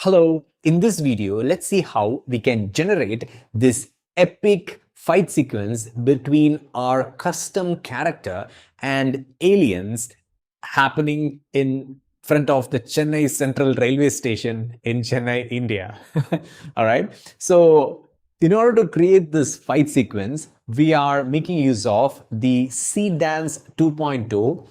Hello, in this video, let's see how we can generate this epic fight sequence between our custom character and aliens happening in front of the Chennai-Central railway station in Chennai, India. All right. So in order to create this fight sequence, we are making use of the Seedance 2.0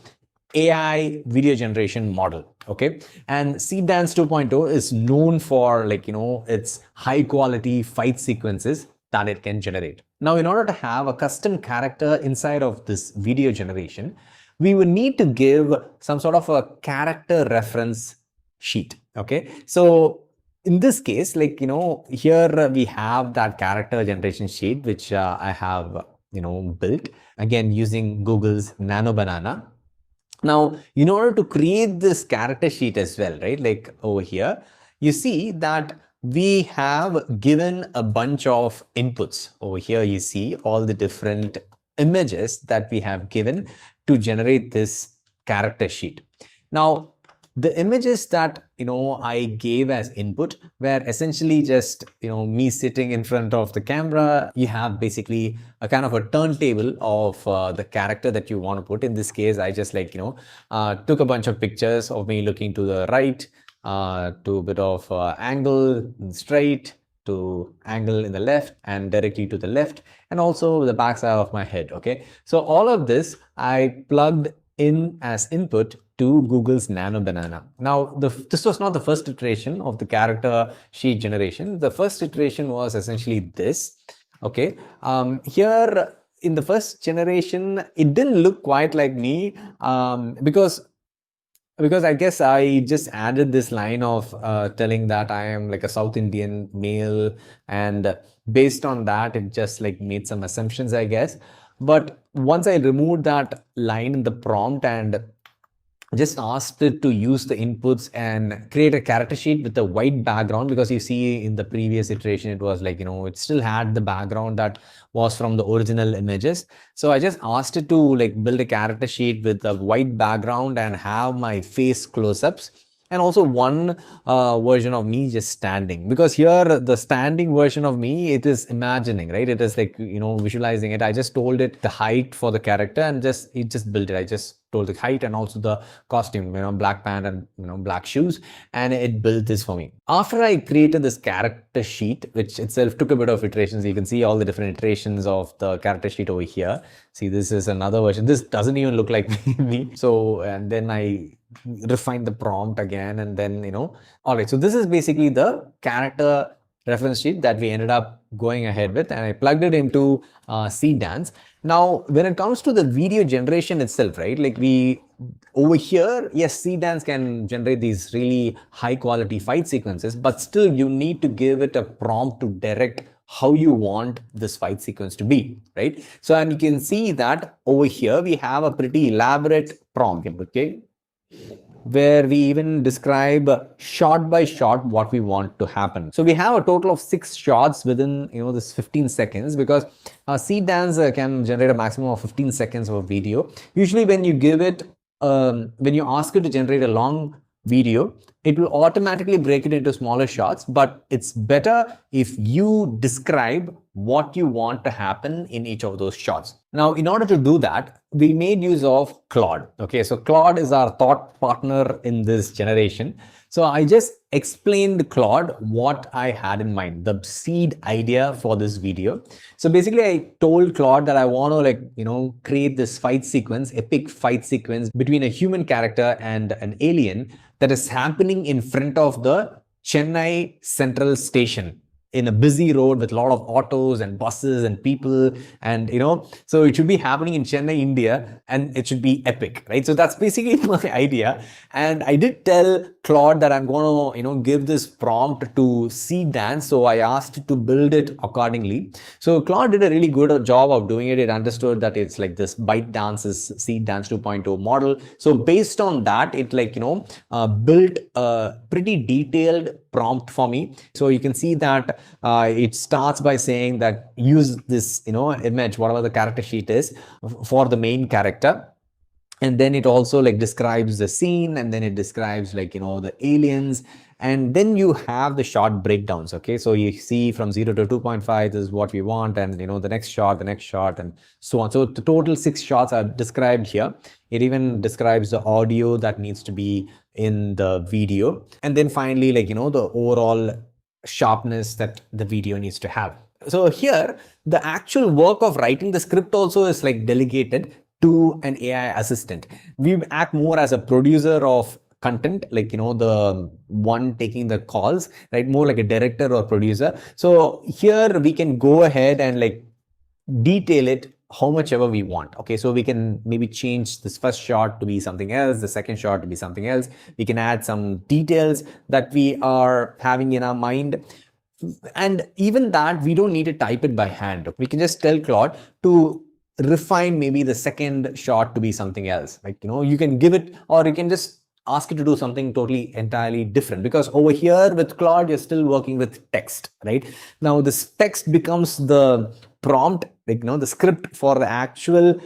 AI video generation model. Okay. And Seedance 2.0 is known for its high quality fight sequences that it can generate. Now, in order to have a custom character inside of this video generation, we would need to give some sort of a character reference sheet. Okay. So in this case, here we have that character generation sheet, which I have, built again using Google's Nano Banana. Now, in order to create this character sheet as well, right, like over here, you see that we have given a bunch of inputs. Over here, you see all the different images that we have given to generate this character sheet. Now, the images that I gave as input were essentially just me sitting in front of the camera. You have basically a kind of a turntable of the character that you want to put. In this case, I just took a bunch of pictures of me looking to the right, to a bit of angle straight, to angle in the left, and directly to the left, and also the backside of my head. Okay, so all of this I plugged in as input to Google's Nano Banana. Now, this was not the first iteration of the character sheet generation. The first iteration was essentially this. Okay, here in the first generation, it didn't look quite like me because I guess I just added this line of telling that I am like a South Indian male, and based on that, it just made some assumptions, I guess. But once I removed that line in the prompt and just asked it to use the inputs and create a character sheet with a white background, because you see in the previous iteration, it was it still had the background that was from the original images. So I just asked it to build a character sheet with a white background and have my face close-ups, and also one version of me just standing, because here the standing version of me, it is imagining, right? It is visualizing it. I just told it the height for the character and it just built it. I just told the height and also the costume, black pant and black shoes, and it built this for me. After I created this character sheet, which itself took a bit of iterations, you can see all the different iterations of the character sheet over here. See, this is another version. This doesn't even look like me. So, and then I refine the prompt again, and then all right, so this is basically the character reference sheet that we ended up going ahead with, and I plugged it into Seedance. Now, when it comes to the video generation itself, right, we over here, yes, Seedance can generate these really high quality fight sequences, but still you need to give it a prompt to direct how you want this fight sequence to be, right? So, and you can see that over here we have a pretty elaborate prompt, okay, where we even describe shot by shot what we want to happen. So we have a total of 6 shots within this 15 seconds, because Seedance can generate a maximum of 15 seconds of a video. Usually when you give it, when you ask it to generate a long video, it will automatically break it into smaller shots, but it's better if you describe what you want to happen in each of those shots. Now, in order to do that, we made use of Claude. Okay, so Claude is our thought partner in this generation. So I just explained Claude what I had in mind, the seed idea for this video. So basically I told Claude that I want to create this fight sequence, epic fight sequence between a human character and an alien that is happening in front of the Chennai-Central station, in a busy road with a lot of autos and buses and people, and so it should be happening in Chennai, India, and it should be epic, right? So that's basically my idea. And I did tell Claude that I'm going to give this prompt to Seedance, so I asked it to build it accordingly. So Claude did a really good job of doing it. It understood that it's like this ByteDance is Seedance 2.0 model. So based on that, it built a pretty detailed prompt for me. So you can see that it starts by saying that use this image, whatever the character sheet is, for the main character. And then it also describes the scene, and then it describes the aliens, And then you have the shot breakdowns. Okay, so you see from 0 to 2.5, this is what we want, and the next shot, and so on. So the total 6 shots are described here. It even describes the audio that needs to be in the video, and then finally, the overall sharpness that the video needs to have. So here, the actual work of writing the script also is delegated to an AI assistant. We act more as a producer of content, the one taking the calls, right? More like a director or producer. So here we can go ahead and detail it how much ever we want. Okay, so we can maybe change this first shot to be something else, the second shot to be something else. We can add some details that we are having in our mind. And even that, we don't need to type it by hand. We can just tell Claude to refine maybe the second shot to be something else. You can give it, or you can just ask it to do something totally entirely different, because over here with Claude, you're still working with text, right? Now this text becomes the prompt, the script for the actual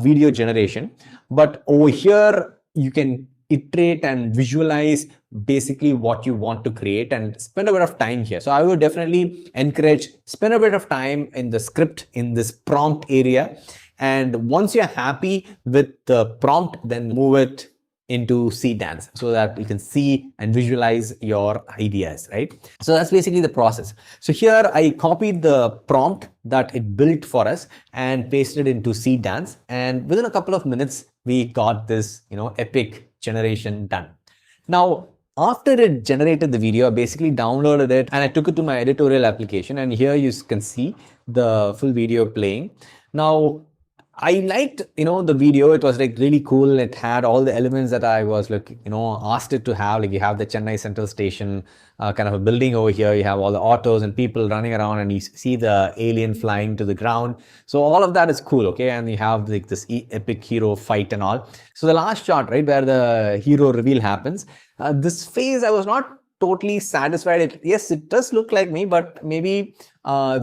video generation. But over here, you can iterate and visualize basically what you want to create and spend a bit of time here. So I would definitely encourage, spend a bit of time in the script, in this prompt area. And once you're happy with the prompt, then move it into Seedance so that you can see and visualize your ideas, right? So that's basically the process. So here I copied the prompt that it built for us and pasted it into Seedance, and within a couple of minutes we got this epic generation done. Now after it generated the video, I basically downloaded it and I took it to my editorial application, and here you can see the full video playing. Now I liked, the video. It was really cool. It had all the elements that I was asked it to have. You have the Chennai-Central station, kind of a building over here. You have all the autos and people running around, and you see the alien flying to the ground. So all of that is cool, okay? And you have this epic hero fight and all. So the last shot, right, where the hero reveal happens, this phase I was not totally satisfied. Yes, it does look like me, but maybe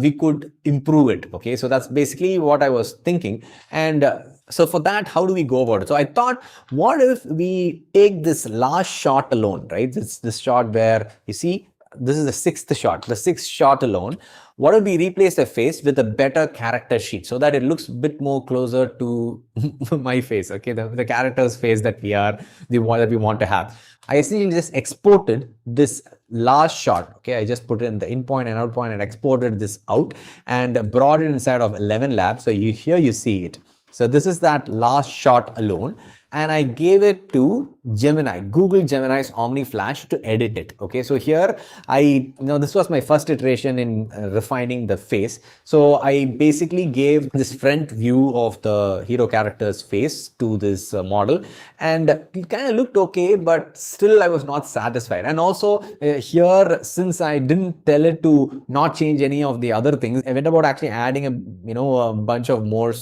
we could improve it. Okay, so that's basically what I was thinking. And so for that, how do we go about it? So I thought, what if we take this last shot alone, right? This shot where you see, this is the 6th shot, the 6th shot alone. What if we replace the face with a better character sheet so that it looks a bit more closer to my face, okay? The character's face that we want to have. I essentially just exported this last shot, okay? I just put it in the in point and out point and exported this out and brought it inside of 11 Labs. So here you see it. So this is that last shot alone. And I gave it to Gemini, Google Gemini's Omni Flash, to edit it. Okay, so here this was my first iteration in refining the face. So I basically gave this front view of the hero character's face to this model, and it kind of looked okay, but still I was not satisfied. And also here, since I didn't tell it to not change any of the other things, I went about actually adding a bunch of more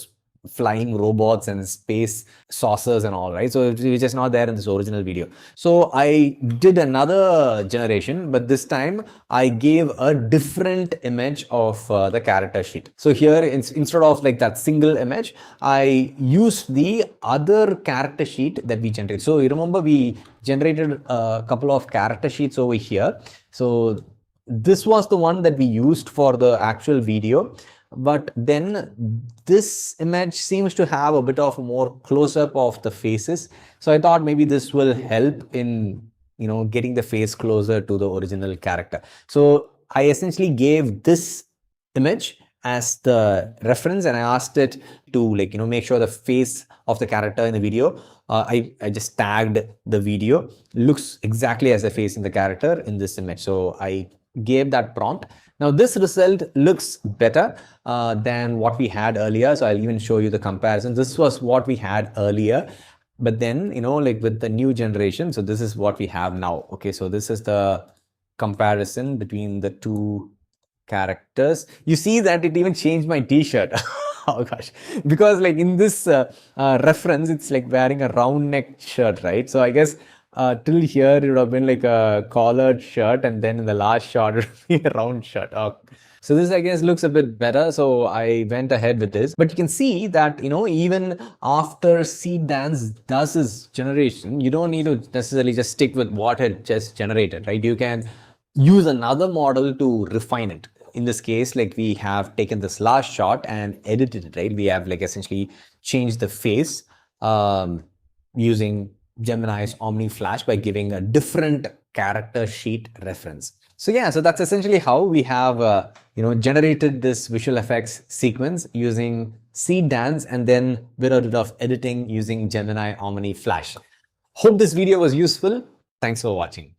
flying robots and space saucers and all, right? So it's just not there in this original video. So I did another generation, but this time I gave a different image of the character sheet. So here, instead of that single image, I used the other character sheet that we generated. So you remember we generated a couple of character sheets over here. So this was the one that we used for the actual video. But then this image seems to have a bit of more close-up of the faces. So I thought maybe this will help in, getting the face closer to the original character. So I essentially gave this image as the reference, and I asked it to make sure the face of the character in the video, I just tagged the video, looks exactly as the face in the character in this image. So I gave that prompt. Now this result looks better than what we had earlier. So I'll even show you the comparison. This was what we had earlier, but then, with the new generation, so this is what we have now. Okay, so this is the comparison between the two characters. You see that it even changed my t-shirt. Oh gosh, because in this reference, it's wearing a round neck shirt, right? So I guess till here it would have been like a collared shirt, and then in the last shot it would be a round shirt. So this, I guess, looks a bit better, so I went ahead with this. But you can see that, even after Seedance does this generation, you don't need to necessarily just stick with what it just generated, right? You can use another model to refine it. In this case, like, we have taken this last shot and edited it, right? We have like essentially changed the face using Gemini's Omni Flash by giving a different character sheet reference. So yeah, so that's essentially how we have generated this visual effects sequence using Seedance, and then bit of editing using Gemini Omni Flash. Hope this video was useful. Thanks for watching.